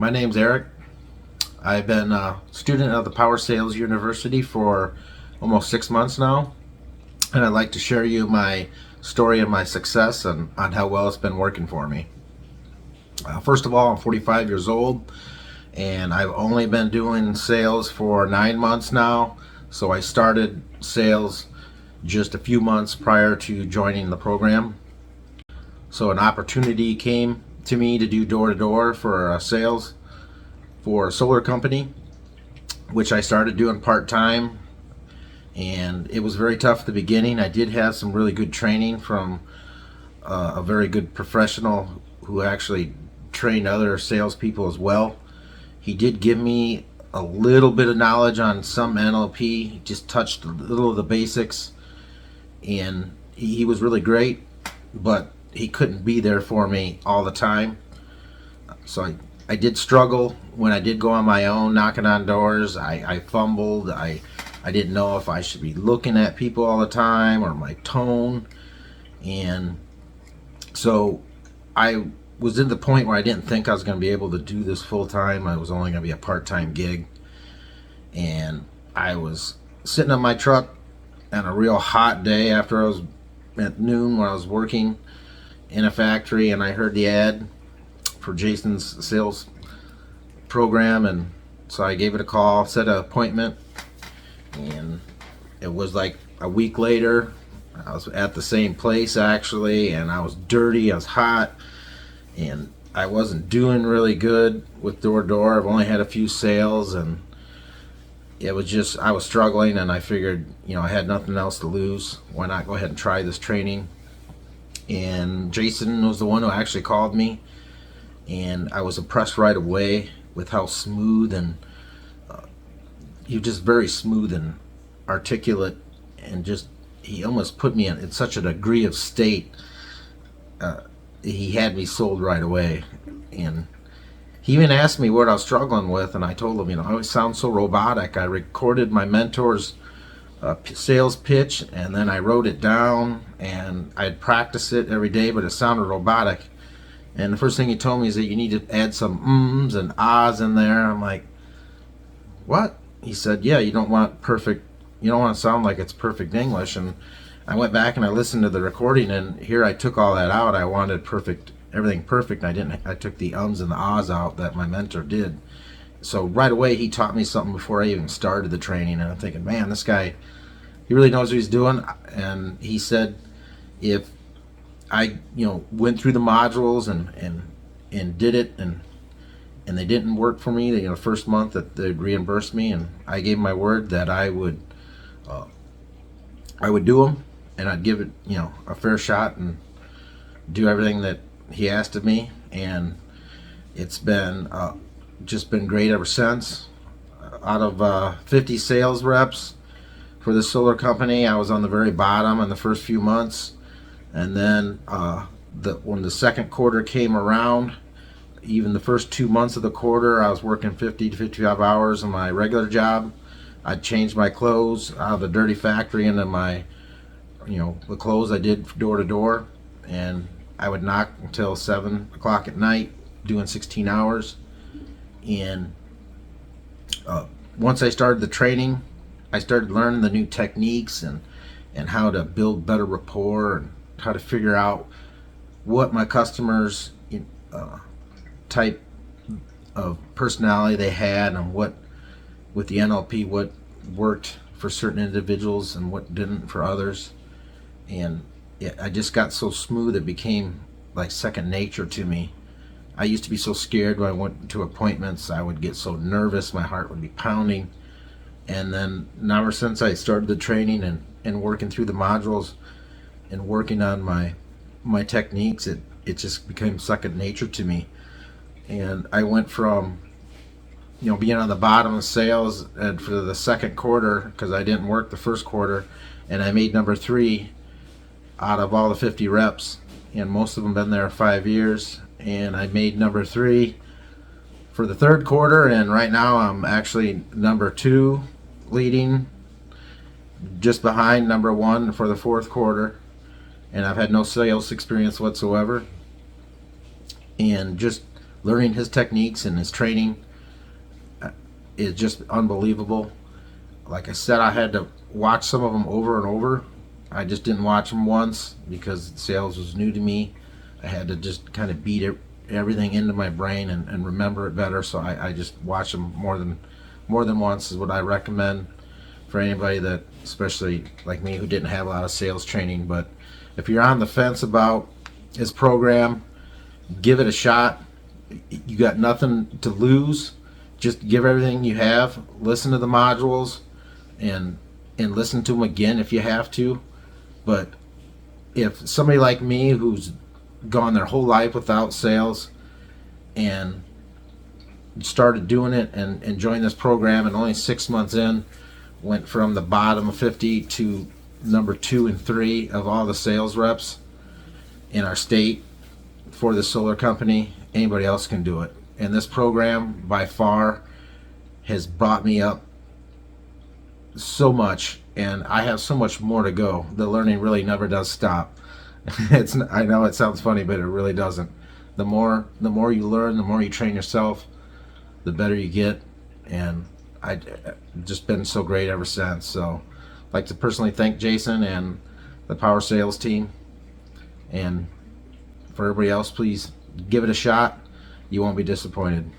My name's Eric. I've been a student of the Power Sales University for almost 6 months now, and I'd like to share you my story of my success and on how well it's been working for me. First of all, I'm 45 years old, and I've only been doing sales for 9 months now. So I started sales just a few months prior to joining the program. So an opportunity came to me to do door-to-door for sales for a solar company, which I started doing part-time, and it was very tough at the beginning. I did have some really good training from a very good professional who actually trained other salespeople as well. He did give me a little bit of knowledge on some NLP. He just touched a little of the basics, and he was really great, but he couldn't be there for me all the time. So I did struggle when I did go on my own, knocking on doors. I fumbled. I didn't know if I should be looking at people all the time or my tone. And so I was at the point where I didn't think I was going to be able to do this full time. I was only going to be a part-time gig. And I was sitting in my truck on a real hot day after I was at noon when I was working in a factory, and I heard the ad for Jason's sales program, and so I gave it a call, set an appointment, and it was like a week later. I was at the same place actually, and I was dirty, I was hot, and I wasn't doing really good with door to door. I've only had a few sales, and it was just, I was struggling, and I figured, I had nothing else to lose. Why not go ahead and try this training? And Jason was the one who actually called me, and I was impressed right away with how smooth and you're just very smooth and articulate, and just he almost put me in such a degree of state. He had me sold right away, and he even asked me what I was struggling with, and I told him, I always sound so robotic. I recorded my mentor's sales pitch, and then I wrote it down, and I'd practice it every day, but it sounded robotic. And the first thing he told me is that you need to add some ums and ahs in there. I'm like, what? He said, yeah, you don't want to sound like it's perfect English. And I went back and I listened to the recording, and here I took all that out. I wanted everything perfect. I took the ums and the ahs out that my mentor did. So right away he taught me something before I even started the training, and I'm thinking, man, this guy, he really knows what he's doing. And he said, if I went through the modules and did it, and they didn't work for me, the first month, that they'd reimburse me, and I gave my word that I would do them, and I'd give it a fair shot and do everything that he asked of me. And it's been just been great ever since. Out of 50 sales reps for the solar company, I was on the very bottom in the first few months. And then when the second quarter came around, even the first 2 months of the quarter, I was working 50 to 55 hours on my regular job. I'd change my clothes out of the dirty factory into my, the clothes I did door to door. And I would knock until 7 o'clock at night, doing 16 hours. And once I started the training, I started learning the new techniques and how to build better rapport, and how to figure out what my customers type of personality they had, and what with the NLP, what worked for certain individuals and what didn't for others. And I just got so smooth, it became like second nature to me. I used to be so scared when I went to appointments. I would get so nervous, my heart would be pounding. And then ever since I started the training and working through the modules and working on my techniques, it just became second nature to me. And I went from being on the bottom of sales, and for the second quarter, because I didn't work the first quarter, and I made number 3 out of all the 50 reps, and most of them been there 5 years. And I made number 3 for the third quarter, and right now I'm actually number 2, leading just behind number 1 for the fourth quarter. And I've had no sales experience whatsoever, and just learning his techniques and his training is just unbelievable. Like I said, I had to watch some of them over and over. I just didn't watch them once because sales was new to me. I had to just kind of beat everything into my brain and remember it better. So I just watch them more than once is what I recommend for anybody that, especially like me, who didn't have a lot of sales training. But if you're on the fence about his program, give it a shot. You got nothing to lose. Just give everything you have. Listen to the modules and listen to them again if you have to. But if somebody like me who's gone their whole life without sales and started doing it and enjoying this program, and only 6 months in went from the bottom of 50 to number 2 and 3 of all the sales reps in our state for the solar company, anybody else can do it. And this program by far has brought me up so much, and I have so much more to go. The learning really never does stop. I know it sounds funny, but it really doesn't. The more you learn, the more you train yourself, the better you get. And I've just been so great ever since. So I'd like to personally thank Jason and the Power Sales team. And for everybody else, please give it a shot. You won't be disappointed.